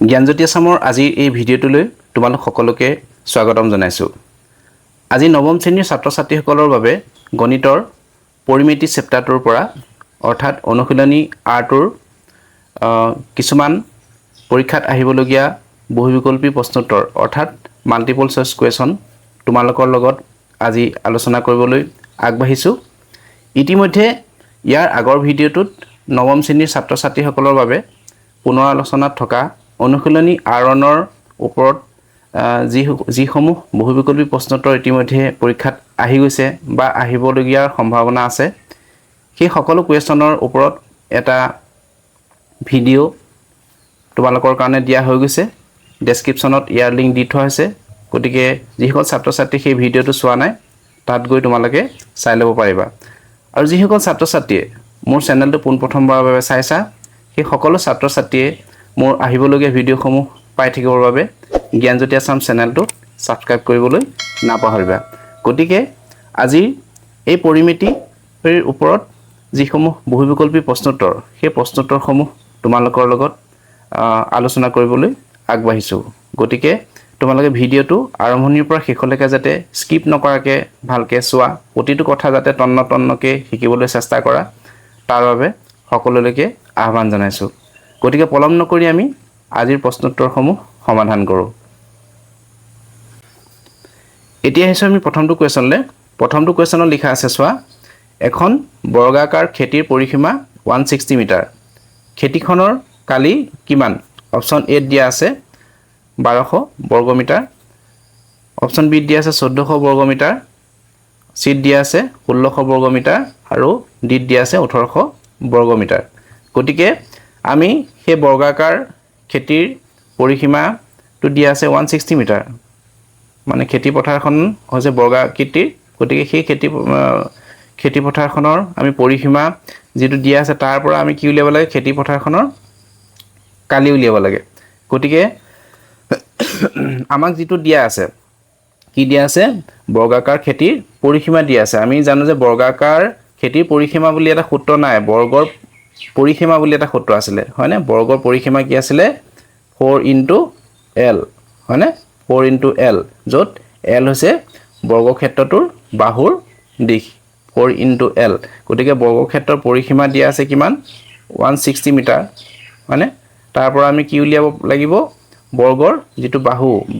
জ্ঞানজ্যোতি আসামৰ আজিৰ এই ভিডিঅ'টোলৈ তোমালোক সকলোকে স্বাগতম জনাইছোঁ। আজি নৱম শ্ৰেণীৰ ছাত্ৰ ছাত্ৰীসকলৰ বাবে গণিতৰ পৰিমিতি চেপ্টাৰটোৰ পৰা অৰ্থাৎ অনুশীলনী আৰটোৰ কিছুমান পৰীক্ষাত আহিবলগীয়া বহুবিকল্পী প্ৰশ্নোত্তৰ অৰ্থাৎ মাল্টিপল চইচ কুৱেশ্যন তোমালোকৰ লগত আজি আলোচনা কৰিবলৈ আগবাঢ়িছোঁ। ইতিমধ্যে ইয়াৰ আগৰ ভিডিঅ'টোত নৱম শ্ৰেণীৰ ছাত্ৰ ছাত্ৰীসকলৰ বাবে পুনৰ আলোচনাত থকা অনুশীলনী আৰণৰ ওপৰত যিসমূহ বহুবিকল্পী প্ৰশ্নোত্তৰ ইতিমধ্যে পৰীক্ষাত আহি গৈছে বা আহিবলগীয়াৰ সম্ভাৱনা আছে, সেই সকলো কুৱেশ্যনৰ ওপৰত এটা ভিডিঅ' তোমালোকৰ কাৰণে দিয়া হৈ গৈছে। ডেছক্ৰিপশ্যনত ইয়াৰ লিংক দি থোৱা হৈছে, গতিকে যিসকল ছাত্ৰ ছাত্ৰী সেই ভিডিঅ'টো চোৱা নাই তাত গৈ তোমালোকে চাই ল'ব পাৰিবা। আৰু যিসকল ছাত্ৰ ছাত্ৰীয়ে মোৰ চেনেলটো পোনপ্ৰথমবাৰৰ বাবে চাইছা, সেই সকলো ছাত্ৰ ছাত্ৰীয়ে মোৰ আহিবলগীয়া ভিডিঅ'সমূহ পাই থাকিবৰ বাবে জ্ঞানজ্যোতি আসাম চেনেলটো ছাবস্ক্ৰাইব কৰিবলৈ নাপাহৰিবা। গতিকে আজিৰ এই পৰিমিতিৰ ওপৰত যিসমূহ বহুবিকল্পী প্ৰশ্নোত্তৰ, সেই প্ৰশ্নোত্তৰসমূহ তোমালোকৰ লগত আলোচনা কৰিবলৈ আগবাঢ়িছোঁ। গতিকে তোমালোকে ভিডিঅ'টো আৰম্ভণিৰ পৰা শেষলৈকে যাতে স্কিপ নকৰাকৈ ভালকৈ চোৱা, প্ৰতিটো কথা যাতে তন্নকৈ শিকিবলৈ চেষ্টা কৰা, তাৰ বাবে সকলোলৈকে আহ্বান জনাইছোঁ। গতিকে পলম নকৰি আমি আজিৰ প্ৰশ্নোত্তৰসমূহ সমাধান কৰোঁ। এতিয়া আহিছোঁ আমি প্ৰথমটো কুৱেশ্যনলৈ। প্ৰথমটো কুৱেশ্যনত লিখা আছে, চোৱা, এখন বৰ্গাকাৰ খেতিৰ পৰিসীমা 160 মিটাৰ। খেতিখনৰ কালি কিমান? অপশ্যন এত দিয়া আছে 1200 বৰ্গমিটাৰ, অপশ্যন বিত দিয়া আছে 1400 বৰ্গমিটাৰ, চিত দিয়া আছে 1600 বৰ্গমিটাৰ আৰু ডিত দিয়া আছে 1800 বৰ্গমিটাৰ। গতিকে আমি সেই বৰ্গাকাৰ খেতিৰ পৰিসীমাটো দিয়া আছে 160 মিটাৰ, মানে খেতি পথাৰখন হৈছে বৰ্গাকৃতিৰ। গতিকে সেই খেতি পথাৰখনৰ আমি পৰিসীমা যিটো দিয়া আছে তাৰ পৰা আমি কি উলিয়াব লাগে? খেতি পথাৰখনৰ কালি উলিয়াব লাগে। গতিকে আমাক যিটো দিয়া আছে, কি দিয়া আছে? বৰ্গাকাৰ খেতিৰ পৰিসীমা দিয়া আছে। আমি জানো যে বৰ্গাকাৰ খেতিৰ পৰিসীমা বুলি এটা সূত্ৰ নাই, বৰ্গৰ পৰিসীমা বুলি এটা সূত্ৰ আছিলে, হয়নে? বৰ্গৰ পৰিসীমা কি আছিলে? 4 × L, হয়নে? 4 × L, য'ত L হৈছে বৰ্গক্ষেত্ৰটোৰ বাহুৰ দিশ, 4 × L। গতিকে বৰ্গক্ষেত্ৰৰ পৰিসীমা দিয়া আছে কিমান? 160 মিটাৰ, হয়নে? তাৰ পৰা আমি কি উলিয়াব লাগিব? বৰ্গৰ যিটো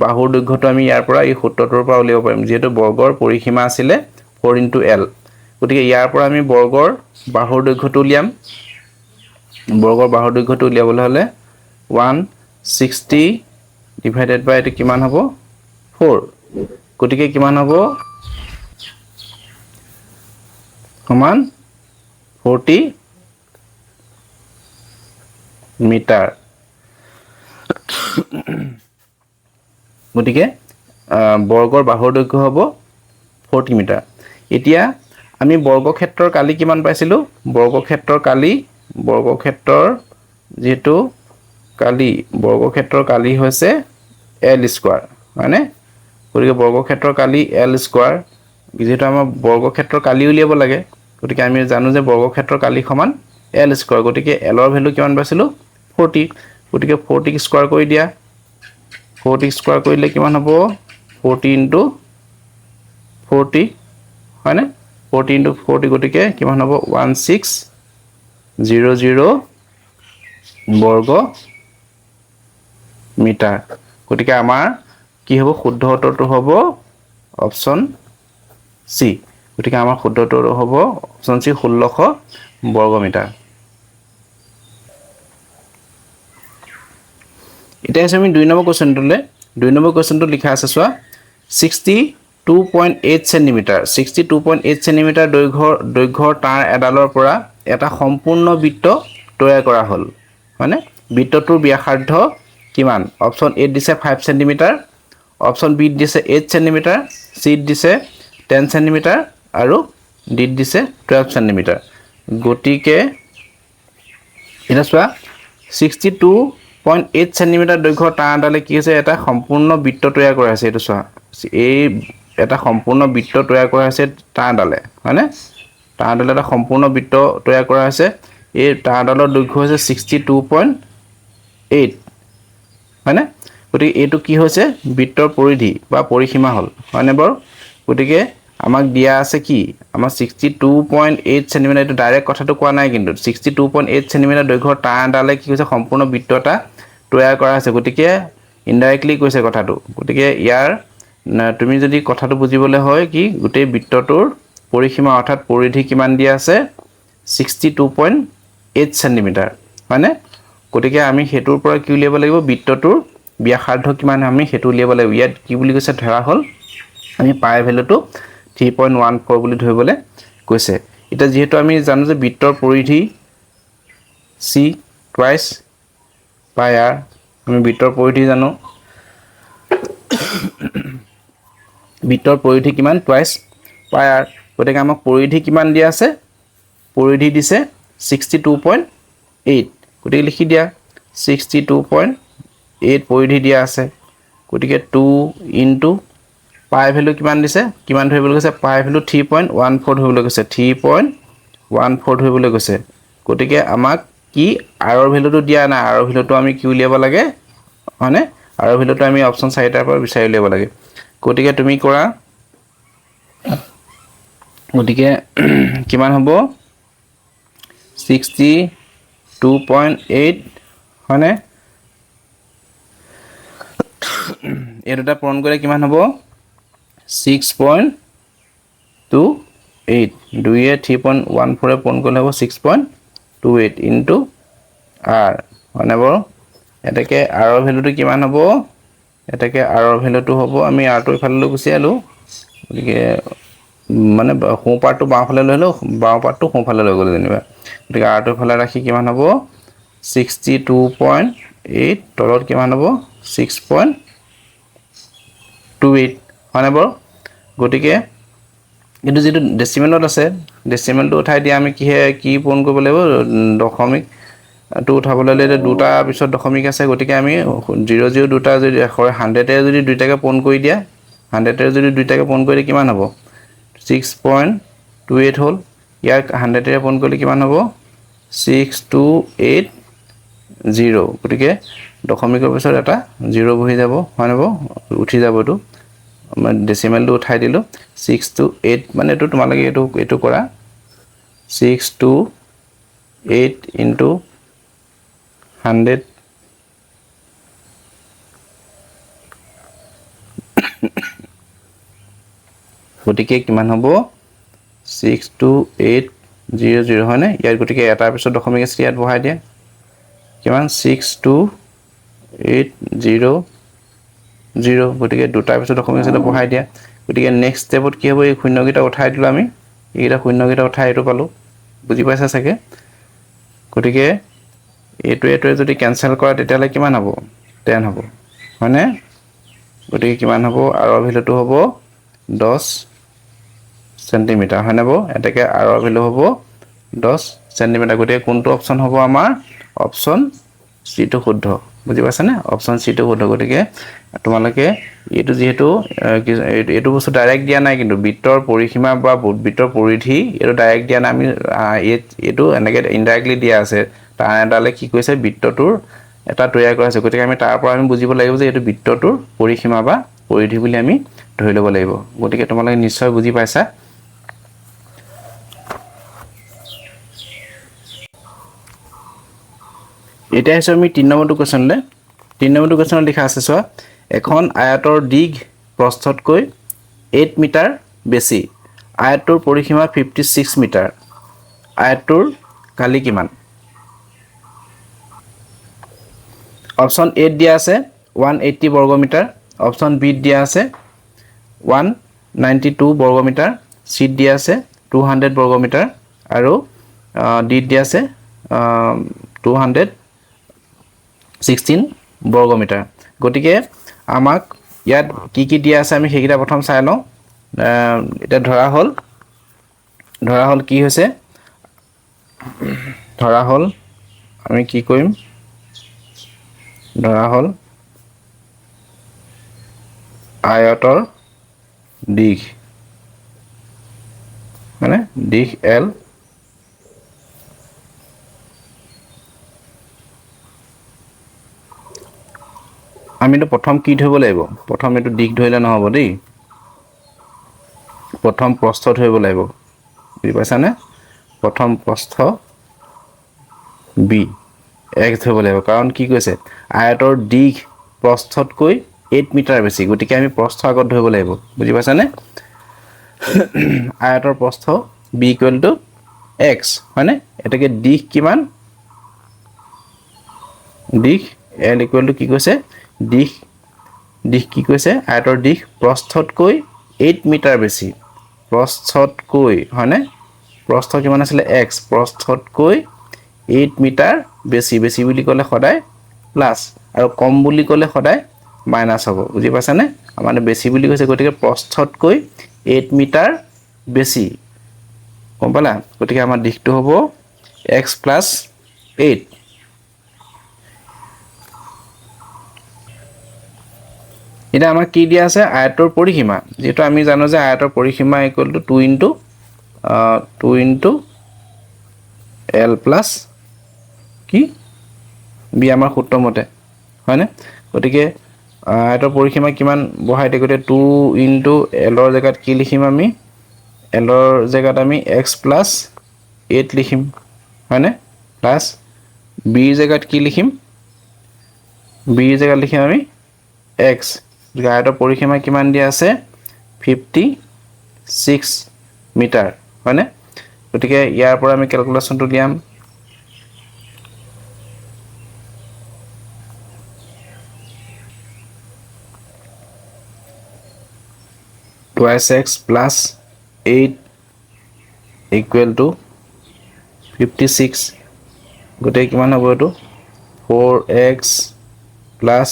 বাহুৰ দৈৰ্ঘ্যটো আমি ইয়াৰ পৰা এই সূত্ৰটোৰ পৰা উলিয়াব পাৰিম, যিহেতু বৰ্গৰ পৰিসীমা আছিলে 4 × L। গতিকে ইয়াৰ পৰা আমি বৰ্গৰ বাহুৰ দৈৰ্ঘ্যটো উলিয়াম। বৰ্গৰ বাহুৰ দৈৰ্ঘ্যটো উলিয়াবলৈ হ'লে 160 ডিভাইডেড বাই এইটো কিমান হ'ব? 4। গতিকে কিমান হ'ব? সমান 40 মিটাৰ। গতিকে বৰ্গৰ বাহুৰ দৈৰ্ঘ্য হ'ব 40 মিটাৰ। এতিয়া আমি বৰ্গক্ষেত্ৰৰ কালি কিমান পাইছিলোঁ? বৰ্গক্ষেত্ৰৰ যিহেতু বৰ্গক্ষেত্ৰৰ কালি হৈছে L স্কোৱাৰ, হয়নে? গতিকে বৰ্গক্ষেত্ৰৰ কালি L স্কোৱাৰ, যিহেতু আমাৰ বৰ্গক্ষেত্ৰৰ কালি উলিয়াব লাগে, গতিকে আমি জানো যে বৰ্গক্ষেত্ৰৰ কালি সমান L স্কোৱাৰ। গতিকে Lৰ ভেলু কিমান পাইছিলোঁ? 40। গতিকে 40ক স্কোৱাৰ কৰি দিয়া। 40ক স্কোৱাৰ কৰিলে কিমান হ'ব? 40 × 40, হয়নে? 40 × 40, গতিকে কিমান হ'ব? 1600 বৰ্গ মিটাৰ। গতিকে আমাৰ কি হ'ব? শুদ্ধ উত্তৰটো হ'ব অপশ্যন চি। গতিকে আমাৰ শুদ্ধ উত্তৰটো হ'ব অপশ্যন চি, 1600 বৰ্গমিটাৰ। এতিয়া হৈছে আমি 2 নম্বৰ কুৱেশ্যনটোলৈ। 2 নম্বৰ কুৱেশ্যনটো লিখা আছে, চোৱা, 62.8 চেণ্টিমিটাৰ 62.8 চেণ্টিমিটাৰ দৈৰ্ঘ্যৰ তাঁৰ এডালৰ পৰা এটা সম্পূৰ্ণ বৃত্ত তৈয়াৰ কৰা হ'ল, হয়নে? বৃত্তটোৰ ব্যাসাৰ্ধ কিমান? অপশ্যন এত দিছে 5 চেণ্টিমিটাৰ, অপশ্যন বিত দিছে 8 চেণ্টিমিটাৰ, চিত দিছে 10 চেণ্টিমিটাৰ আৰু ডিত দিছে 12 চেণ্টিমিটাৰ। গতিকে এতিয়া চোৱা, 62.8 চেণ্টিমিটাৰ দৈৰ্ঘ্যৰ তাঁৰ এডালে কি হৈছে? এটা সম্পূৰ্ণ বৃত্ত তৈয়াৰ কৰা হৈছে। এইটো চোৱা, এই এটা সম্পূৰ্ণ বৃত্ত তৈয়াৰ কৰা হৈছে তাঁৰডালে, হয়নে? তাঁৰডালে এটা সম্পূৰ্ণ বৃত্ত তৈয়াৰ কৰা হৈছে। এই তাঁৰডালৰ দৈৰ্ঘ্য হৈছে 62.8, হয়নে গতিকে এইটো কি হৈছে বৃত্তৰ পৰিধি বা পৰিসীমা হ'ল হয়নে বাৰু গতিকে আমাক দিয়া আছে কি আমাৰ 62.8 সেমি এইটো ডাইৰেক্ট কথাটো কোৱা নাই কিন্তু 62.8 সেমি দৈৰ্ঘ্যৰ তাঁৰ এডালে কি কৈছে সম্পূৰ্ণ বৃত্ত এটা তৈয়াৰ কৰা হৈছে গতিকে ইনডাইৰেক্টলি কৈছে কথাটো গতিকে ইয়াৰ তুমি যদি কথাটো বুজিবলৈ হয় কি গোটেই বৃত্তটোৰ পৰিসীমা অৰ্থাৎ পৰিধি কিমান দিয়া আছে 62.8 সেন্টিমিটাৰ হয়নে গতিকে আমি হেতুৰ পৰা কি উলিয়াব লাগিব বৃত্তটোৰ ব্যাসাৰ্ধ কিমান আমি হেতু উলিয়াব লাগিব ইয়াত কি বুলি কৈছে ধৰা হ'ল আমি পাই ভ্যালুটো 3.14 বুলি ধৰিবলৈ কৈছে এটা যেহেতু আমি জানো যে বৃত্তৰ পৰিধি c টুৱাইস পাই r আমি বৃত্তৰ পৰিধি জানো বৃত্তৰ পৰিধি কিমান টুৱাইস পাই r গতিকে আমাক পৰিধি কিমান দিয়া আছে পৰিধি দিছে 62.8 গতিকে লিখি দিয়া 62.8 পৰিধি দিয়া আছে গতিকে 2 ইনটু পাই ভ্যালু কিমান দিছে কিমান ধৰিবলৈ কৈছে পাই ভ্যালু 3.14 ধৰিবলৈ কৈছে 3.14 ধৰিবলৈ কৈছে গতিকে আমাক কি r ৰ ভ্যালুটো দিয়া নাই r ৰ ভ্যালুটো আমি কি উলিয়াব লাগে মানে r ৰ ভ্যালুটো আমি অপচন 4টাৰ পৰা বিচাৰি উলিয়াব লাগে গতিকে তুমি কৰা গতিকে কিমান হ'ব 62.8 হয়নে এই দুটা পূৰণ কৰিলে কিমান হ'ব 6.28 দুইয়ে 3.14 পূৰণ কৰিলে হ'ব 6.28 ইনটু r হয়নে বাৰু এটাকে r ৰ ভ্যালুটো কিমান হ'ব এটাকে r ৰ ভ্যালুটো হ'ব আমি r টো ইফালে লৈ গুচি আলো গতিকে মানে সোঁ পাৰটো বাওঁফালে লৈ লও বাওঁ পাৰটো সোঁফালে লৈ গ'লো যেনিবা গতিকে r টো ইফালে ৰাখি কিমান হ'ব 62.8 তলত কিমান হ'ব 6.28 হয়নে বাৰু গতিকে কিন্তু যেটো ডেসিমেলত আছে ডেসিমেলটো উঠাই দিয়া আমি কি পূৰণ কৰিব লাগিব দশমিক টো উঠাবলৈ হ'লে দুটা পিছত দশমিক আছে গতিকে আমি 00 দুটা যদি 100 এ যদি দুইটাকে পূৰণ কৰি দিয়া 100 এ যদি দুইটাকে পূৰণ কৰি দিয়া কিমান হ'ব 6.28 হ'ল ইয়াক 100 এ পূৰণ কৰিলে কিমান হ'ব 6280 গতিকে দশমিকৰ পিছত এটা 0 বহি যাব হয় নব উঠি যাব এটো ডেসিমেলটো উঠাই দিলো 628 মানে এটো তোমালোকে এটো কৰা 628 ইনটু 100 গতিকে কিমান হ'ব 62800 হয়নে ইয়াৰ গতিকে এটাৰ পিছত দশমিক আছে ইয়াত বহাই দিয়া কিমান 62800 গতিকে দুটাৰ পিছত দশমিক আছে বহাই দিয়া গতিকে নেক্সট স্টেপত কি হ'ব এই শূন্যকেইটা উঠাই দিলো আমি এইটা শূন্যকেইটা উঠাই এটো পালো বুজি পাইছা চাগে গতিকে এটো যদি ক্যান্সেল কৰা তেতিয়ালে কিমান হ'ব 10 হ'ব হয়নে গতিকে কিমান হ'ব r ৰ ভ্যালুটো হ'ব 10 সেন্টিমিটাৰ হয়নে বো এটাকে r ৰ ভ্যালু হ'ব 10 সেন্টিমিটাৰ গতিকে কোনটো অপচন হ'ব আমাৰ অপচন সি টো শুদ্ধ বুজি পাইছানে অপচন সি টো শুদ্ধ গতিকে তোমালোকে এটো যেহেতু এটো বস্তু ডাইৰেক্ট দিয়া নাই কিন্তু বৃত্তৰ পৰিসীমা বা বৃত্তৰ পৰিধি এটো ডাইৰেক্ট দিয়া নাই আমি এটো এনেকে ইনডাইৰেক্টলি দিয়া আছে তাৰ এডালে কি কৈছে বৃত্তটোৰ এটা তৈয়াৰ কৰা আছে গতিকে আমি তাৰ পৰা আমি বুজিব লাগিব যে এটো বৃত্তটোৰ পৰিসীমা বা পৰিধি বুলি আমি ধৰি ল'ব লাগিব গতিকে তোমালোকে নিশ্চয় বুজি পাইছা এটা আছে আমি 3 নম্বৰটো কোৱেশ্চনলে 3 নম্বৰটো কোৱেশ্চনত লিখা আছে চোৱা এখন আয়তৰ দিগ প্ৰস্থতকৈ 8 মিটাৰ বেছি আয়তৰ পৰিসীমা 56 মিটাৰ আয়তৰ কালি কিমান অপচন A দিয়া আছে 180 বৰ্গ মিটাৰ অপচন B দিয়া আছে 192 বৰ্গ মিটাৰ C দিয়া আছে 200 বৰ্গ মিটাৰ আৰু D দিয়া আছে 216 বৰ্গ মিটাৰ গটিকে আমাক ইয়াত কি দিয়া আছে আমি হেগিটা প্ৰথম চাই লওঁ এটা ধৰা হল কি হৈছে ধৰা হল আমি কি কৰিম ধৰা হল আয়তৰ দিশ মানে দিশ L আমিতো প্ৰথম কি ধৰিব লাগিব প্ৰথম এইটো দিশ ধৰিলে নহ'ব দেই প্ৰথম প্ৰস্থ ধৰিব লাগিব বুজি পাইছানে প্ৰথম প্ৰস্থ বি x ধৰিব লাগিব কাৰণ কি কৈছে আয়তৰ দিশ প্ৰস্থতকৈ 8 মিটাৰ বেছি গতিকে আমি প্ৰস্থ আগত ধৰিব লাগিব বুজি পাইছানে আয়তৰ প্ৰস্থ b x হয়নে এটাকে দিশ কিমান দিশ l কি কৈছে দিশ কি কৈছে আয়তৰ দিশ প্ৰস্থতকৈ 8 মিটাৰ বেছি প্ৰস্থতকৈ হয়নে প্ৰস্থ কিমান আছিল x প্ৰস্থতকৈ 8 মিটাৰ বেছি বেছি বুলি ক'লে সদায় প্লাস আৰু কম বুলি ক'লে সদায় মাইনাস হ'ব বুজি পাইছানে মানে বেছি বুলি কৈছে গতিকে প্ৰস্থতকৈ 8 মিটাৰ বেছি গম পালা গতিকে আমাৰ দিশটো হ'ব x + 8 এটা আমাক কি দিয়া আছে আয়তৰ পৰিসীমা যেটো আমি জানো যে আয়তৰ পৰিসীমা = 2 * l + কি b আমাৰ সূত্ৰ মতে হয়নে গতিকে আয়তৰ পৰিসীমা কিমান বহাই দিয়ে গতে 2 * l ৰ জায়গাত কি লিখিম আমি l ৰ জায়গাত আমি x + 8 লিখিম হয়নে প্লাস b ৰ জায়গাত কি লিখিম b ৰ জায়গাত লিখিম আমি x আয়তৰ পৰিসীমা কিমান দিয়া আছে 56 মিটাৰ হয়নে গতিকে ইয়াৰ পৰা আমি ক্যালকুলেশনটো দিয়াম twice x plus 8 equal to 56 গোটে কিমান হ'ব এটো 4x plus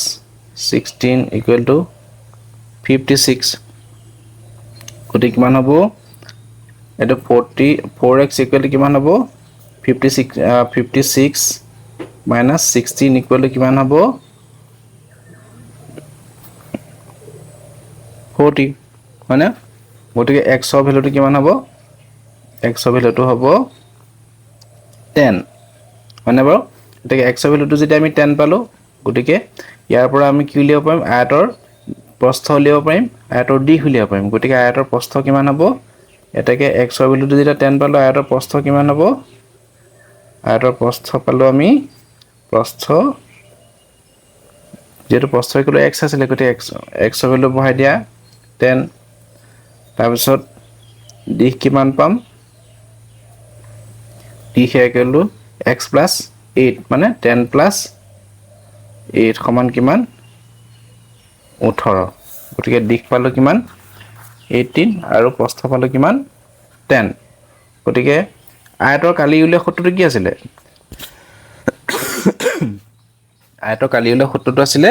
16 equal to 56 গোটে কিমান হ'ব এটো 4x equal to কিমান হ'ব 56 minus 16 equal to কিমান হ'ব 40 হয়নে গতিকে x ৰ ভ্যালুটো কিমান হ'ব x ৰ ভ্যালুটো হ'ব 10 হয়নে বাৰু গতিকে x ৰ ভ্যালুটো যদি আমি 10 পালো গতিকে ইয়াৰ পৰা আমি কি উলিয়াব পাৰিম আয়তৰ প্ৰস্থ উলিয়াব পাৰিম আয়তৰ দিশ উলিয়াব পাৰিম গতিকে আয়তৰ প্ৰস্থ কিমান হ'ব এটাকে x ৰ ভ্যালুটো যেতিয়া 10 পালো আয়তৰ প্ৰস্থ কিমান হ'ব আয়তৰ প্ৰস্থ পালো আমি প্ৰস্থ যেটো প্ৰস্থ = x আছিল গতিকে x ৰ ভ্যালু বহাই দিয়া 10 তাৰপিছত দিশ কিমান পাম দিশ = x + 8 মানে 10 + 8 সমান কিমান 18 গতিকে দিশ পালো কিমান 18 আৰু প্ৰস্থ পালো কিমান 10 গতিকে আয়তৰ কালি উলিয়া সূত্ৰটো কি আছিল আয়তৰ কালি উলিয়া সূত্ৰটো আছিল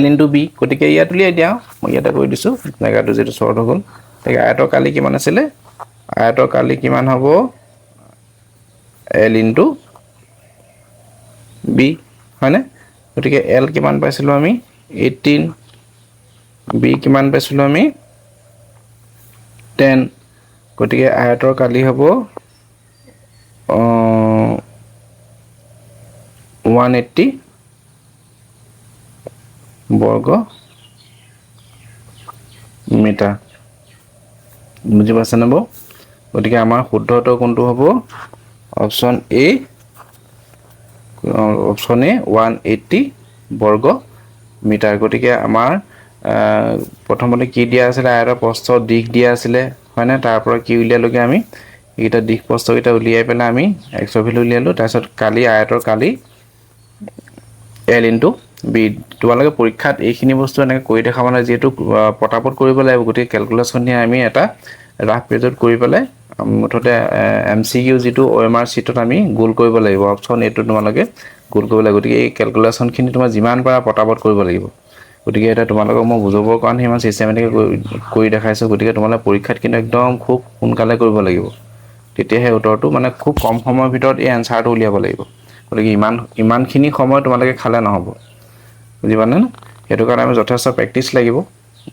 l * b গতিকে ইয়াত উলিয়াই দিয়া মই ইয়াতে কৈ দিছো জায়গাটো যেটো শৰ্ট হৈ গল তাকে আয়তৰ কালি কিমান আছিল আয়তৰ কালি কিমান হ'ব l * b হয়নে গতিকে l কিমান পাইছিলো আমি 18 b কিমান পাইছিলো আমি 10 গতিকে আয়তৰ কালি হ'ব 180 বৰ্গ মিটাৰ বুজি পাইছা না বৌ গতিকে আমাৰ শুদ্ধটো কোনটো হ'ব অপচন এ 180 বৰ্গ মিটাৰ গতিকে আমাৰ প্ৰথমতে কি দিয়া আছিল আয়তৰ প্ৰস্থ দিশ দিয়া আছিল হয়নে তাৰ পৰা কি উলিয়ালগে আমি এটা দিশ প্ৰস্থ এটা উলিয়াই পেলা আমি x ৰ ভ্যালু উলিয়ালো তাৰপিছত কালি আয়তৰ কালি l * b তোমালোকে পৰীক্ষাত এইখিনি বস্তু এনেকৈ কৰি দেখাব না যেটো পটাপট কৰিব লাগিব গতি ক্যালকুলেশন নি আমি এটা ৰাফ পেজত কৰি পেলাই মুঠতে MCQ যেটো OMR শীটত আমি গোল কৰিব লাগিব অপচন এটো তোমালোকে গোল কৰিব লাগিব গতি এই ক্যালকুলেশন খিনি তোমাৰ যিমান পাৰা পটাপট কৰিব লাগিব গতিকে এটা তোমালোকক মই বুজাবৰ কাৰণে ইমান সিস্টেমেটিক কৰি দেখাইছো গতিকে তোমালোকে পৰীক্ষাত কিন্তু একদম খুব সোনকালে কৰিব লাগিব তেতিয়াহে উত্তৰটো মানে খুব কম সময়ৰ ভিতৰত এই আনসাৰটো উলিয়াব লাগিব গতিকে ইমানখিনি সময় তোমালোকে খালে নহব বুজি পানে হেতু কাৰণে আমি যথেষ্ট প্ৰেক্টিস লাগিব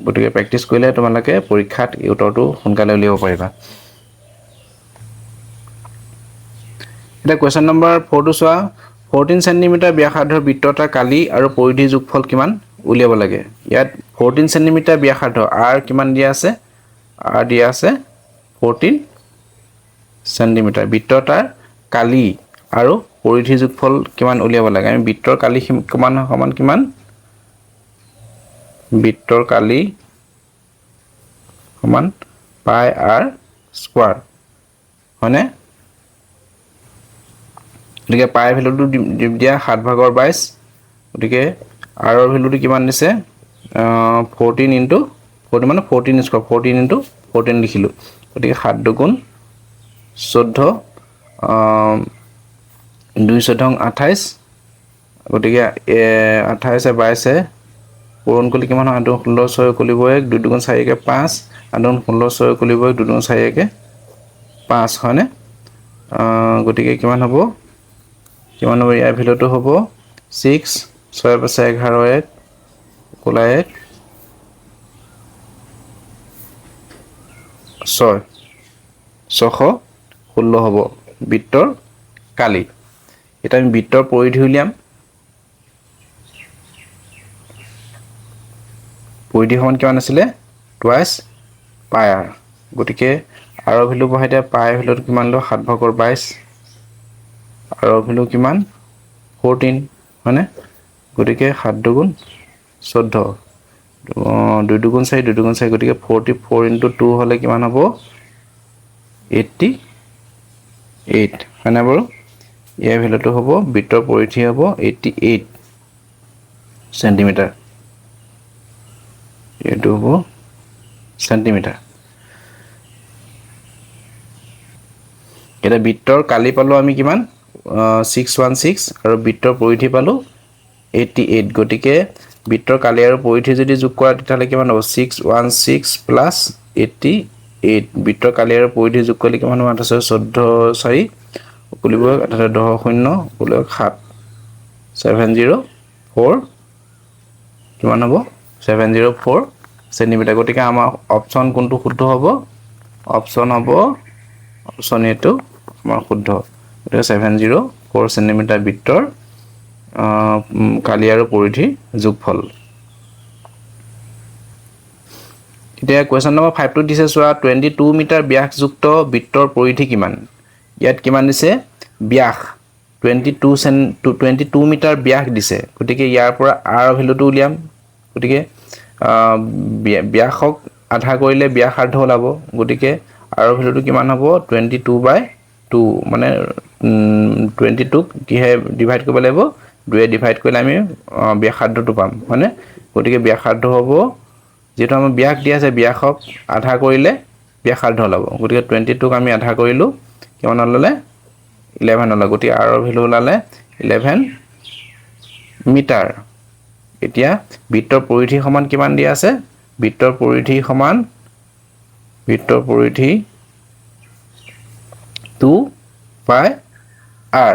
গতিকে প্ৰেক্টিস কৰিলে তোমালোকে পৰীক্ষাত এই উত্তৰটো সোনকালে উলিয়াব পাৰিবা এটা কোৱেশ্চন নম্বৰ 4 টো চোৱা 14 সেণ্টিমিটাৰ ব্যাসাৰ্ধৰ বৃত্ত এটাৰ কালি আৰু পৰিধিৰ যোগফল কিমান উলিয়াব লাগে ইয়াত 14 সেণ্টিমিটাৰ ব্যাসাৰ্ধ r কিমান দিয়া আছে r দিয়া আছে 14 সেণ্টিমিটাৰ বৃত্ত এটাৰ কালি আৰু পৰিধিৰ যোগফল কিমান উলিয়াব লাগে আমি বৃত্তৰ কালি সমান কিমান বৃত্তৰ কালি সমান পাই r স্কয়াৰ হয়নে গতিকে পাই ভ্যালুটো দিয়া 7/22 গতিকে r ৰ ভ্যালুটো কিমান দিছে 14 ইনটু 14 মানে 14 স্কয়াৰ 14 ইনটু 14 লিখিলো গতিকে 7 দুগুণ 14 2 14 28 গতিকে 28 22 পূৰণ কৰিলে কিমান হয় 8 16 6 কলিব 1 2 দুগুণ 4 কে 5 8 16 6 কলিব 1 2 দুগুণ 4 কে 5 হয়নে গতিকে কিমান হ'ব ইয়াৰ ভ্যালুটো হ'ব 6 6 5 11 1 কোলা 1 6 616 হ'ব বৃত্তৰ কালি এটা আমি বৃত্তৰ পৰিধি উলিয়াম পৰিধি সমান কিমান আছিল টুৱাইস পাই r গতিকে r ৰ ভ্যালু বহাই দিয়া পাই ভ্যালুটো কিমান ল 7/22 r ৰ ভ্যালু কিমান 14 মানে গতিকে 7 দুগুণ 14 2 দুগুণ 4 2 দুগুণ 4 গতিকে 44 ইনটু 2 হলে কিমান হ'ব 88 হয়না বাৰু ইয়াৰ ভ্যালুটো হ'ব বৃত্তৰ পৰিধি হ'ব 88 সেন্টিমিটাৰ এটো হ'ব সেন্টিমিটাৰ এটা বৃত্তৰ কালি পালো আমি কিমান 616 আৰু বৃত্তৰ পৰিধি পালো 88 গতিকে বৃত্তৰ কালি আৰু পৰিধি যদি যোগ কৰা তেতিয়ালে কিমান হ'ব 616 প্লাস 88 বৃত্তৰ কালি আৰু পৰিধি যোগ কৰিলে কিমান হ'ব 14 4 উকুলিব 10 0 উকুলিব 7 704 কিমান হ'ব 704 সেন্টিমিটাৰ গতিকে আমাৰ অপচন কোনটো শুদ্ধ হ'ব অপচন হ'ব অপচন এটো আমাৰ শুদ্ধ গতিকে 704 সেন্টিমিটাৰ বৃত্তৰ কালি আৰু পৰিধি যোগফল এতিয়া কোৱেশ্চন নম্বৰ 5 টো দিছে চোৱা 22 মিটাৰ ব্যাসযুক্ত বৃত্তৰ পৰিধি কিমান ইয়াত কিমান দিছে ব্যাস 22 মিটাৰ ব্যাস দিছে গতিকে ইয়াৰ পৰা r ৰ ভ্যালুটো উলিয়াম গতিকে ব্যাসক আধা কৰিলে ব্যাসাৰ্ধ ওলাব গতিকে r ৰ ভ্যালুটো কিমান হ'ব 22/2 মানে 22 ক কিহে ডিভাইড কৰিব লাগিব 2 এ ডিভাইড কৰিলে আমি ব্যাসাৰ্ধটো পাম মানে গতিকে ব্যাসাৰ্ধ হ'ব যেটো আমাৰ ব্যাস দিয়া আছে ব্যাসক আধা কৰিলে ব্যাসাৰ্ধ ওলাব গতিকে 22 ক আমি আধা কৰিলো কিমান ওলালে 11 ওলালে গতিকে r ৰ ভ্যালু ওলালে 11 মিটাৰ এতিয়া বৃত্তৰ পৰিধি সমান কিমান দিয়া আছে বৃত্তৰ পৰিধি সমান বৃত্তৰ পৰিধি 2 পাই r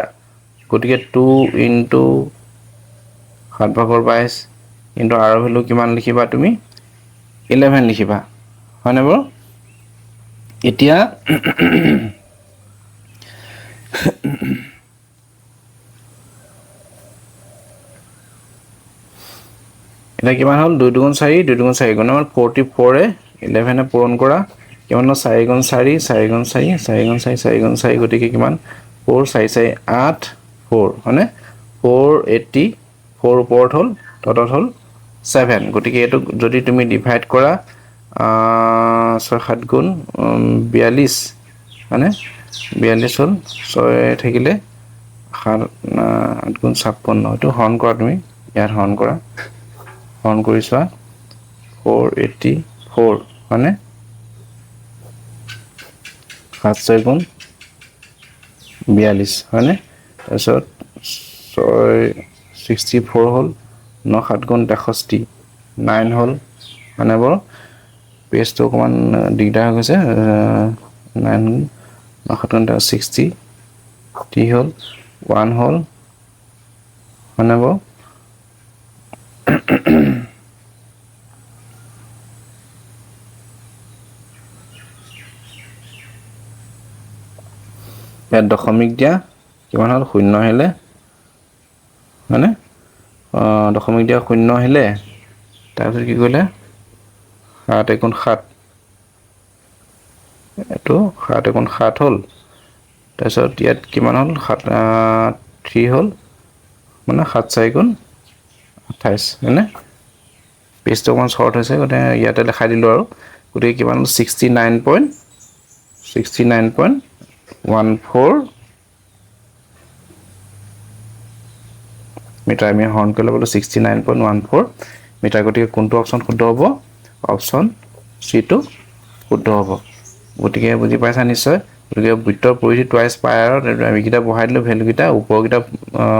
গতিকে 2 ইনটু 7/22 ইনটু r ৰ ভ্যালু কিমান লিখিবা তুমি 11 লিখিবা হয়নে বাৰু এতিয়া এটা কিমান হল 2 দুগুণ 4 2 দুগুণ 4 গুণ 44 এ 11 এ পূৰণ কৰা কিমান 4 গুণ 4 4 গুণ 4 4 গুণ 4 4 গুণ 4 গতিকে কিমান 4 4 4 8 4 মানে 484 ওপৰত হল তলত হল 7 গতিকে এটো যদি তুমি ডিভাইড কৰা 6 7 গুণ 42 মানে 42 হল 6 থাকিলে 7 8 গুণ 56 এটো হৰণ কৰা তুমি ইয়াত হৰণ কৰা হৰণ কৰি চোৱা 484 মানে 7 6 গুণ 42 হয়নে তাৰপিছত 64 হল 9 7 গুণ 63 9 হল মানে বৰ পেজটো অকমান দিগদাৰ হৈ গৈছে 9 7 গুণ 60 টি হল 1 হল মানে বৰ ইয়াত দশমিক দিয়া কিমান হল শূন্য হেলে হয়নে দশমিক দিয়া 0 আহিলে তাৰপিছত কি কৰিলে 7 × 7 এটো 7 × 7 হ'ল তাৰপিছত ইয়াত কিমান হ'ল 3 হ'ল মানে 7 4 × 28 হয়নে পেজটো অকমান শৰ্ট হৈছে গতে ইয়াতে দেখাই দিলো আৰু গতিকে কিমান 69.14 মিটাৰ আমি হৰণ কৰি ল'বলৈ 69.14 মিটাৰ গতিকে কোনটো অপচন শুদ্ধ হ'ব অপচন সি টো শুদ্ধ হ'ব গতিকে বুজি পাইছা নিশ্চয় গতিকে বৃত্তৰ পৰিধি টুৱাইছ পাই আৰু আমি কিটা বহাই দিলো ভ্যালু কিটা ওপৰ কিটা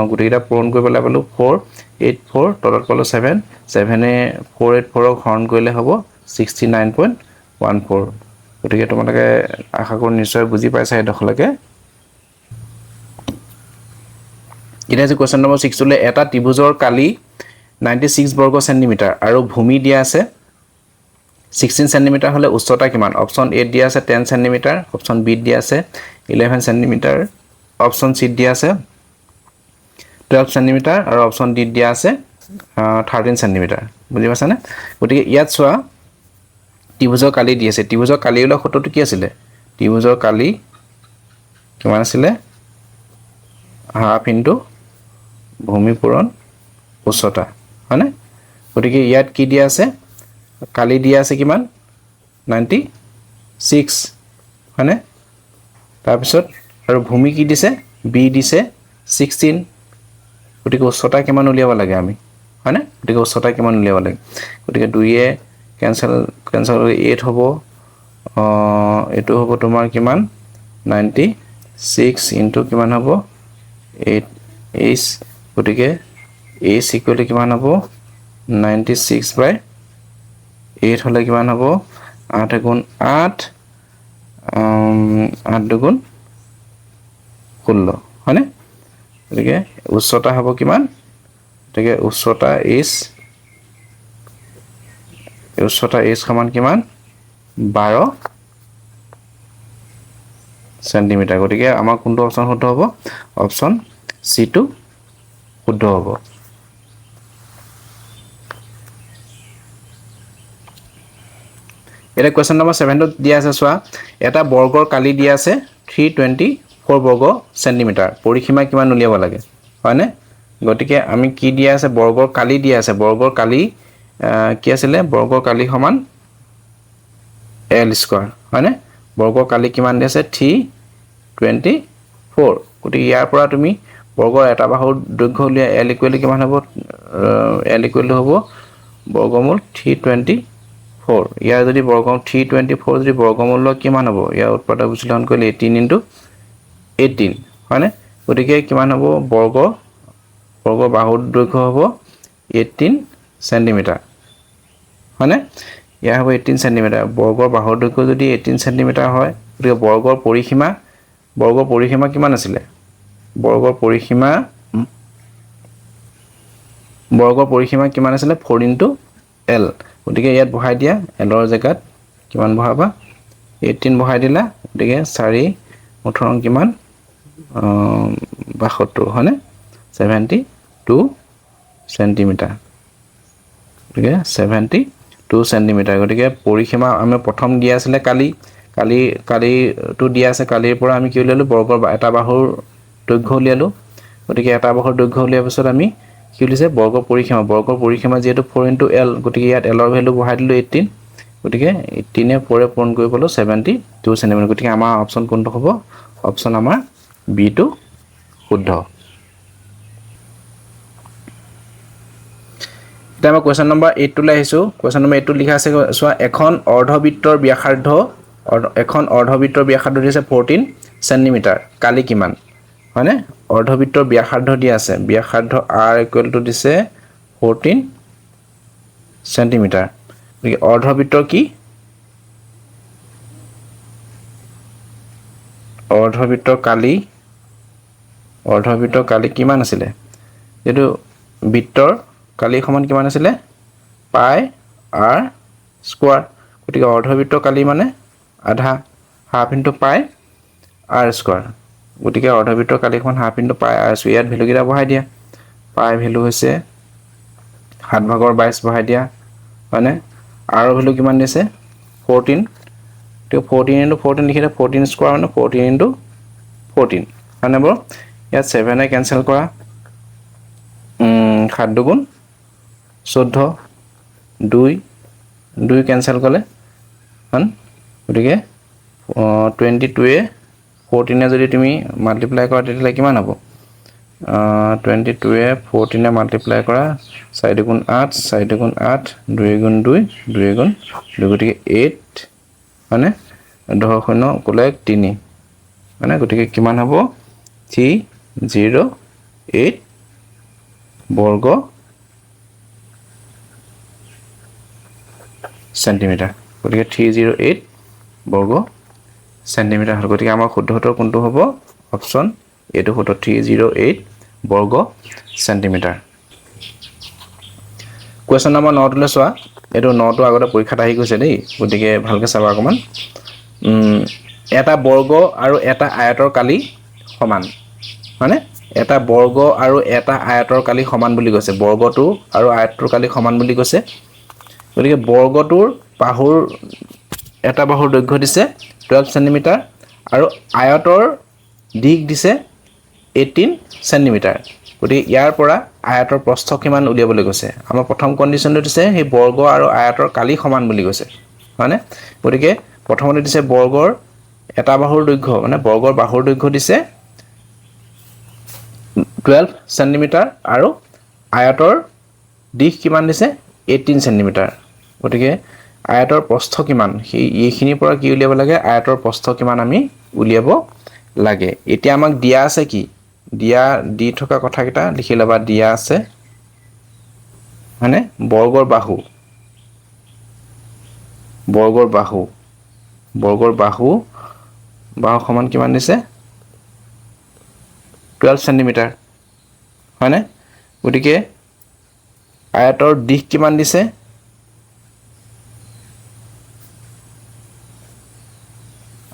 গুটি কিটা পূৰণ কৰি পেলাই পালো 484 তলত পালো 7 7 এ 484 ক হৰণ কৰিলে হ'ব 69.14 গতিকে তোমালোকে আশা কৰো নিশ্চয় বুজি পাইছা এই দখলকে এটা যে কোৱেশ্চন নম্বৰ 6 লে এটা ত্ৰিভুজৰ কালি 96 বৰ্গ সেন্টিমিটাৰ আৰু ভূমি দিয়া আছে 16 সেন্টিমিটাৰ হলে উচ্চতা কিমান অপচন এ দিয়া আছে 10 সেন্টিমিটাৰ অপচন বি দিয়া আছে 11 সেন্টিমিটাৰ অপচন সি দিয়া আছে 12 সেন্টিমিটাৰ আৰু অপচন ডি দিয়া আছে 13 সেন্টিমিটাৰ বুজি পাছানে গতিকে ইয়াত চোৱা ত্ৰিভুজৰ কালি দি আছে ত্ৰিভুজৰ কালি ওলা সূত্ৰটো কি আছিল ত্ৰিভুজৰ কালি কিমান আছিল হাফ ইনটু ভূমি পূৰণ উচ্চতা হয়নে গতিকে ইয়াত কি দিয়া আছে কালি দিয়া আছে কিমান 96 হয়নে তাৰপিছত আৰু ভূমি কি দিছে বি দিছে 16 গতিকে উচ্চতা কিমান উলিয়াব লাগে আমি হয়নে গতিকে উচ্চতা কিমান উলিয়াব লাগে গতিকে 2 এ কেনসেল 8 হ'ব এটো হ'ব তোমাৰ কিমান 96 ইনটু কিমান হ'ব 8 h গতিকে h ইকুৱেল কিমান হ'ব 96 8 হলে কিমান হ'ব 8 × 8 8 2 16 হয়নে গতিকে উচ্চতা হ'ব কিমান গতিকে উচ্চতা h সমান কিমান 12 সেন্টিমিটাৰ গতিকে আমাৰ কোনটো অপচন শুদ্ধ হ'ব অপচন সি টো শুদ্ধ হ'ব এটা কোৱেশ্চন নম্বৰ 7 ত দিয়া আছে চোৱা এটা বৰ্গৰ কালি দিয়া আছে 324 বৰ্গ সেন্টিমিটাৰ পৰিসীমা কিমান উলিয়াব লাগে হয়নে গতিকে আমি কি দিয়া আছে বৰ্গৰ কালি দিয়া আছে বৰ্গৰ কালি কি আছিল বৰ্গৰ কালি সমান l স্কয়াৰ হয়নে বৰ্গৰ কালি কিমান দিয়া আছে 324 গতিকে ইয়াৰ পৰা তুমি বৰ্গৰ এটা বাহুৰ দৈৰ্ঘ্য উলিয়া l ইকুৱেল কিমান হ'ব l ইকুৱেল হ'ব বৰ্গমূল 324 ইয়াৰ যদি বৰ্গমূল 324 যদি বৰ্গমূল কিমান হ'ব ইয়াৰ উৎপাদক বিশ্লেষণ কৰিলে 18 * 18 হয়নে গতিকে কিমান হ'ব বৰ্গৰ বাহুৰ দৈৰ্ঘ্য হ'ব 18 সেন্টিমিটাৰ হয়নে ইয়াৰ হ'ব 18 সেন্টিমিটাৰ বৰ্গৰ বাহুৰ দৈৰ্ঘ্য যদি 18 সেন্টিমিটাৰ হয় গতিকে বৰ্গৰ পৰিসীমা কিমান আছিল বৰ্গৰ পৰিসীমা কিমান আছিল 4 * l গতিকে ইয়াত বহাই দিয়া l ৰ জায়গাত কিমান বহাবা 18 বহাই দিলা গতিকে 4 18 কিমান 72 হয়নে 72 সেন্টিমিটাৰ গতিকে 72 সেন্টিমিটাৰ গতিকে পৰিসীমা আমি প্ৰথম দিয়া আছিল কালিটো দিয়া আছে কালিৰ পৰা আমি কি উলিয়ালো বৰ্গৰ এটা বাহুৰ দৈৰ্ঘ্য উলিয়ালো গতিকে এটা বাহুৰ দৈৰ্ঘ্য উলিয়াৰ পিছত আমি কি উলিয়াইছে বৰ্গৰ পৰিসীমা যেহেতু 4 * l গতিকে ইয়াত l ৰ ভ্যালু বহাই দিলো 18 গতিকে 18 এ 4 এ পূৰণ কৰি পালো 72 সেন্টিমিটাৰ গতিকে আমাৰ অপচন কোনটো হ'ব অপচন আমাৰ বি টো শুদ্ধ এটা আমাৰ কোৱেশ্চন নম্বৰ 8 টো লৈ আহিছো কোৱেশ্চন নম্বৰ 8 টো লিখা আছে চোৱা এখন অৰ্ধবৃত্তৰ ব্যাসাৰ্ধ দিছে 14 সেন্টিমিটাৰ কালি কিমান হয়নে অৰ্ধবৃত্তৰ ব্যাসাৰ্ধ দিয়া আছে ব্যাসাৰ্ধ r = দিছে 14 সেন্টিমিটাৰ গতিকে অৰ্ধবৃত্তৰ কি অৰ্ধবৃত্তৰ কালি কিমান আছিল যেটো বৃত্তৰ কালি সমান কিমান আছিল পাই r স্কয়াৰ গতিকে অৰ্ধবৃত্তৰ কালি মানে আধা হাফ ইনটু পাই r স্কয়াৰ গতিকে অৰ্ধবৃত্তৰ কালি সমান হাফ ইনটু পাই r স্কয়াৰ ইয়াত ভ্যালু কিটা বহাই দিয়া পাই ভ্যালু হৈছে 7/22 বহাই দিয়া হয়নে r ভ্যালু কিমান দিছে 14 তো 14 * 14 লিখিলে 14 স্কয়াৰ মানে 14 * 14 হয়নে বল ইয়াত 7 এ কেনসেল কৰা 7 দুগুণ 14 2 2 কেনসেল কৰিলে হন গতিকে 22 এ 14 এ যদি তুমি মাল্টিপ্লাই কৰা তেতিয়া কিমান হ'ব 22 এ 14 এ মাল্টিপ্লাই কৰা 4 দুগুণ 8 4 দুগুণ 8 2 গুণ 2 2 গুণ 2 গতিকে 8 মানে 10 শূন্য কোলে 3 মানে গতিকে কিমান হ'ব 308 বৰ্গ সেন্টিমিটাৰ গতিকে 308 বৰ্গ সেন্টিমিটাৰ হ'ল গতিকে আমাৰ শুদ্ধ উত্তৰ কোনটো হ'ব অপচন এটো শুদ্ধ 308 বৰ্গ সেন্টিমিটাৰ কোৱেশ্চন নম্বৰ 9 টোলে চোৱা এটো 9 টো আগতে পৰীক্ষাত আহি গৈছে দেই গতিকে ভালকে চাবা অকমান এটা বৰ্গ আৰু এটা আয়তৰ কালি সমান মানে এটা বৰ্গ আৰু এটা আয়তৰ কালি সমান বুলি কৈছে বৰ্গটো আৰু আয়তৰ কালি সমান বুলি কৈছে গতিকে বৰ্গটোৰ বাহুৰ এটা বাহুৰ দৈৰ্ঘ্য দিছে 12 সেন্টিমিটাৰ আৰু আয়তৰ দিক দিছে 18 সেন্টিমিটাৰ গতিকে ইয়াৰ পৰা আয়তৰ প্ৰস্থ কিমান উলিয়াবলৈ কৈছে আমাৰ প্ৰথম কন্ডিশনটো দিছে সেই বৰ্গ আৰু আয়তৰ কালি সমান বুলি কৈছে মানে গতিকে প্ৰথমতে দিছে বৰ্গৰ এটা বাহুৰ দৈৰ্ঘ্য মানে বৰ্গৰ বাহুৰ দৈৰ্ঘ্য দিছে 12 সেন্টিমিটাৰ আৰু আয়তৰ দিক কিমান দিছে 18 সেন্টিমিটাৰ গতিকে আয়তৰ প্ৰস্থ কিমান এইখিনিৰ পৰা কি উলিয়াব লাগে আয়তৰ প্ৰস্থ কিমান আমি উলিয়াব লাগে এতিয়া আমাক দিয়া আছে কি দিয়া দি থকা কথা কিটা লিখি লবা দিয়া আছে মানে বৰ্গৰ বাহু সমান কিমান দিছে 12 সেন্টিমিটাৰ হয়নে গতিকে আয়তৰ দিক কিমান দিছে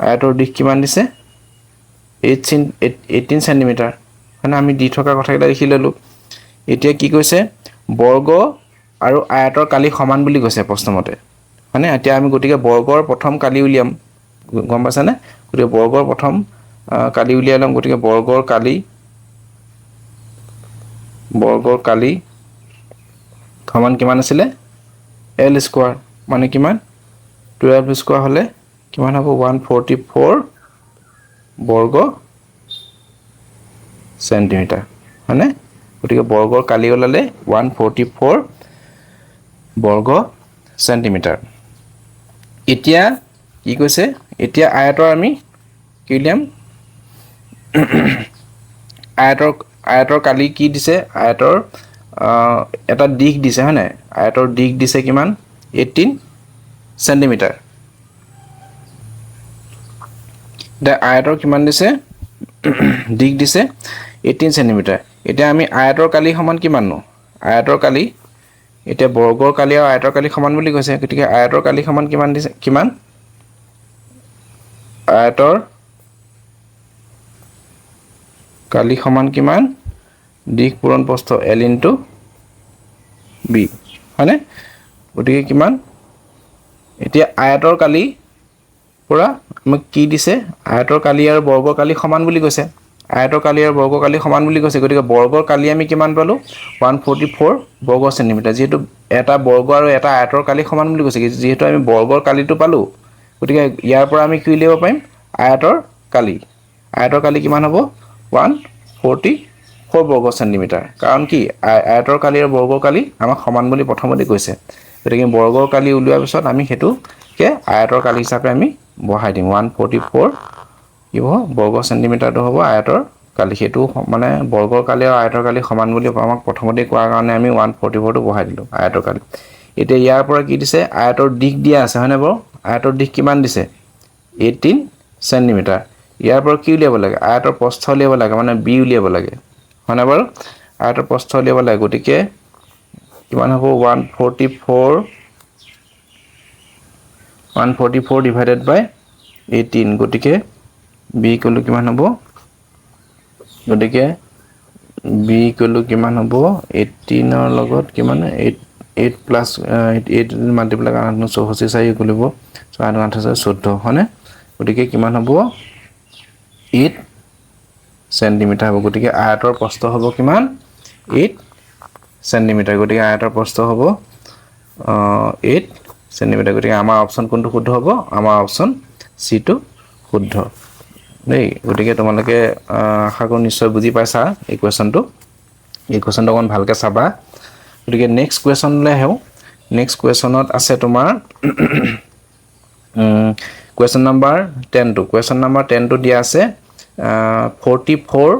আয়তৰ দিক কিমান দিছে 18 সেন্টিমিটাৰ মানে আমি দি থকা কথা কিটা লিখি ললো এতিয়া কি কৈছে বৰ্গ আৰু আয়তৰ কালি সমান বুলি কৈছে প্ৰশ্নমতে মানে এতিয়া আমি গতিকে বৰ্গৰ প্ৰথম কালি উলিয়াম গম পাছানে গতিকে বৰ্গৰ প্ৰথম কালি উলিয়াই লম গতিকে বৰ্গৰ কালি সমান কিমান আছিল l স্কয়াৰ মানে কিমান 12 স্কয়াৰ হলে কিমান হ'ব 144 বৰ্গ সেন্টিমিটাৰ মানে গতিকে বৰ্গৰ কালি ওলালে 144 বৰ্গ সেন্টিমিটাৰ এতিয়া কি কৈছে এতিয়া আয়তৰ আমি কি উলিয়াম আয়তৰ কালি কি দিছে আয়তৰ এটা দিক দিছে হয় নাই আয়তৰ দিক দিছে কিমান 18 সেন্টিমিটাৰ দা আয়তৰ কিমান দিছে দিক দিছে 18 সেন্টিমিটাৰ এতিয়া আমি আয়তৰ কালি সমান কিমান নো আয়তৰ কালি এতিয়া বৰ্গৰ কালি আৰু আয়তৰ কালি সমান বুলি কৈছে গতিকে আয়তৰ কালি সমান কিমান দিছে কিমান আয়তৰ কালি সমান কিমান দিক পূৰণ প্ৰস্থ l * b হয়নে গতিকে কিমান এতিয়া আয়তৰ কালি পৰা আমাক কি দিছে আয়তৰ কালি আৰু বৰ্গৰ কালি সমান বুলি কৈছে আয়তৰ কালি আৰু বৰ্গৰ কালি সমান বুলি কৈছে গতিকে বৰ্গৰ কালি আমি কিমান পালো 144 বৰ্গ সেন্টিমিটাৰ যেহেতু এটা বৰ্গ আৰু এটা আয়তৰ কালি সমান বুলি কৈছে যেহেতু আমি বৰ্গৰ কালিটো পালো গতিকে ইয়াৰ পৰা আমি কি উলিয়াব পাৰিম আয়তৰ কালি কিমান হ'ব 144 বৰ্গ সেন্টিমিটাৰ কাৰণ কি আয়তৰ কালি আৰু বৰ্গৰ কালি আমাক সমান বুলি প্ৰথমতে কৈছে গতিকে বৰ্গৰ কালি উলিওৱাৰ পিছত আমি হেতুকে আয়তৰ কালি হিচাপে আমি বহাই দিম 144 কি হ'ব বৰ্গ সেন্টিমিটাৰটো হ'ব আয়তৰ কালি হেতু মানে বৰ্গৰ কালি আৰু আয়তৰ কালি সমান বুলি আমাক প্ৰথমতে কোৱাৰ কাৰণে আমি 144 টো বহাই দিলো আয়তৰ কালি এতিয়া ইয়াৰ পৰা কি দিছে আয়তৰ দিক দিয়া আছে হয়নে বাৰু আয়তৰ দিক কিমান দিছে 18 সেন্টিমিটাৰ ইয়াৰ পৰা কি উলিয়াব লাগে আয়তৰ প্ৰস্থ উলিয়াব লাগে মানে b উলিয়াব লাগে হয়নে বাৰু আয়তৰ প্ৰস্থ উলিয়াব লাগে গতিকে কিমান হ'ব 144 ডিভাইডেড বাই 18 গতিকে b কিমান হ'ব গতিকে b ইকুৱেল কিমান হ'ব 18 ৰ লগত কিমান 8 প্লাস 8 মাল্টিপ্লাই 8 64 4 ইকুৱেল হ'ব 8 8 14 হয়নে গতিকে কিমান হ'ব 8 সেন্টিমিটাৰ হ'ব গতিকে আয়তৰ প্ৰস্থ হ'ব কিমান 8 সেন্টিমিটাৰ গতিকে আয়তৰ প্ৰস্থ হ'ব 8 সেন্টিমিটাৰ গতিকে আমাৰ অপচন কোনটো শুদ্ধ হ'ব আমাৰ অপচন সি টো শুদ্ধ দেই গতিকে তোমালোকে আশা কৰো নিশ্চয় বুজি পাইছা এই কোৱেশ্চনটো অকন ভালকে চাবা গতিকে নেক্সট কোৱেশ্চনলৈ হেও নেক্সট কোৱেশ্চনত আছে তোমাৰ question number 10 to question number 10 to দিয়া আছে 44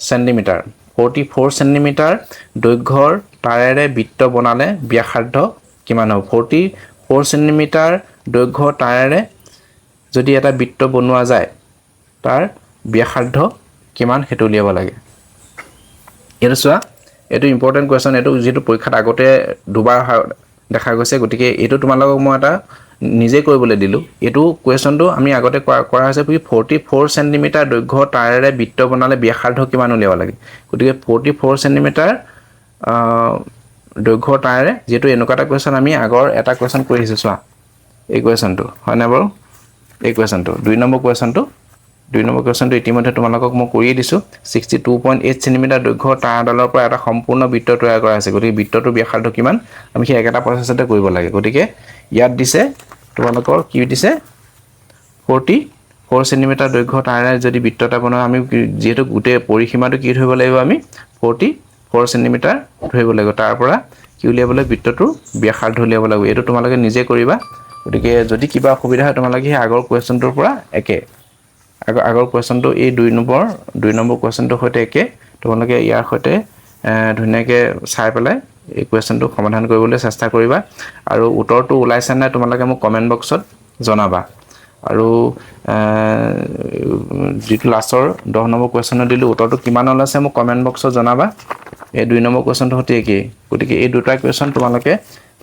সেন্টিমিটাৰ 44 সেন্টিমিটাৰ দৈৰ্ঘ্যৰ তাৰেৰে বৃত্ত বনালে ব্যাসাৰ্ধ কিমান হ'ব 44 সেন্টিমিটাৰ দৈৰ্ঘ্যৰ তাৰেৰে যদি এটা বৃত্ত বনোৱা যায় তাৰ ব্যাসাৰ্ধ কিমান হেতু উলিয়াব লাগে এটো চোৱা এটো ইম্পৰ্টেন্ট কোৱেশ্চন এটো যেটো পৰীক্ষাত আগতে দুবাৰ দেখা গৈছে গতিকে এটো তোমালোকক মই এটা নিজে কৰিবলৈ দিলো এটো কোৱেশ্চনটো আমি আগতে কৰা হৈছে 44 সেন্টিমিটাৰ দৈৰ্ঘ্যৰ তাৰেৰে বৃত্ত বনালে ব্যাসাৰ্ধ কিমান উলিয়াব লাগে গতিকে 44 সেন্টিমিটাৰ দৈৰ্ঘ্যৰ তাৰেৰে যেটো এনেকুৱা এটা কোৱেশ্চন আমি আগৰ এটা কোৱেশ্চন কৰি আহিছো চোৱা এই কোৱেশ্চনটো হয় না বাৰু এই কোৱেশ্চনটো 2 নম্বৰ কোৱেশ্চনটো ইতিমধ্যে তোমালোকক মই কৰিয়ে দিছো 62.8 সেন্টিমিটাৰ দৈৰ্ঘ্যৰ তাঁৰডালৰ পৰা এটা সম্পূৰ্ণ বৃত্ত তৈয়াৰ কৰা হৈছে গতিকে বৃত্তটোৰ ব্যাসাৰ্ধ কিমান আমি সেই একেটা প্ৰচেছতে কৰিব লাগে গতিকে ইয়াত দিছে তোমালোকৰ কি দিছে 44 সেন্টিমিটাৰ দৈৰ্ঘ্যৰ তাঁৰেৰে যদি বৃত্ত এটা বনাও আমি যেহেতু গোটে পৰিসীমাটো কি ধৰিব লাগিব আমি 44 সেন্টিমিটাৰ ধৰিব লাগিব তাৰ পৰা কি উলিয়াবলৈ বৃত্তটোৰ ব্যাসাৰ্ধ উলিয়াব লাগিব এটো তোমালোকে নিজে কৰিবা গতিকে যদি কিবা অসুবিধা হয় তোমালোকে সেই আগৰ কোৱেশ্চনটোৰ পৰা একে আগৰ কোৱেশ্চনটো এই 2 নম্বৰ কোৱেশ্চনটোৰ সৈতে একে তোমালোকে ইয়াৰ সৈতে ধুনীয়াকে চাই পেলাই এই কোৱেশ্চনটো সমাধান কৰিবলৈ চেষ্টা কৰিবা আৰু উত্তৰটো ওলাইছে নাই তোমালোকে মোক কমেন্ট বক্সত জনাবা আৰু যেটো লাষ্টৰ 10 নম্বৰ কোৱেশ্চন দিলো উত্তৰটো কিমান ওলাইছে মোক কমেন্ট বক্সত জনাবা এই 2 নম্বৰ কোৱেশ্চনটো হতে একে গতিকে এই দুটা কোৱেশ্চন তোমালোকে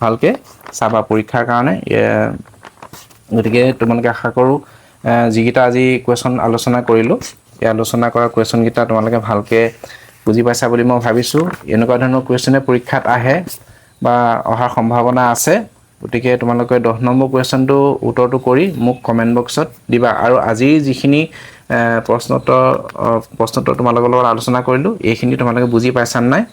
ভালকে চাবা পৰীক্ষাৰ কাৰণে গতিকে তোমালোকে আশা কৰো যিকিটা আজি কোৱেশ্চন আলোচনা কৰিলো এই আলোচনা কৰা কোৱেশ্চন কিটা তোমালোকে ভালকে বুজি পাইছা বুলি মই ভাবিছো এনেকুৱা ধৰণৰ কোৱেশ্চনে পৰীক্ষাত আহে বা অহাৰ সম্ভাৱনা আছে গতিকে তোমালোকে 10 নম্বৰ কোৱেশ্চনটো উত্তৰটো কৰি মোক কমেন্ট বক্সত দিবা আৰু আজি যিখিনি প্ৰশ্নোত্তৰ তোমালোকৰ লগত আলোচনা কৰিলো এইখিনি তোমালোকে বুজি পাইছা নাই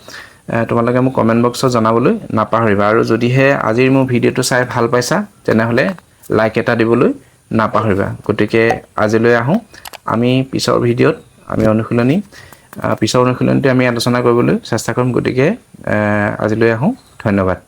তোমালোকে মোক কমেন্ট বক্সত জনাবলৈ নাপাহৰিবা আৰু যদিহে আজিৰ মোৰ ভিডিওটো চাই ভাল পাইছা তেনেহলে লাইক এটা দিবলৈ নাপাহৰিবা গতিকে আজিলৈ আহো আমি পিছৰ ভিডিওত আমি অনুশীলনীটো আমি আলোচনা কৰিবলৈ চেষ্টা কৰিম গতিকে আজিলৈ আহো ধন্যবাদ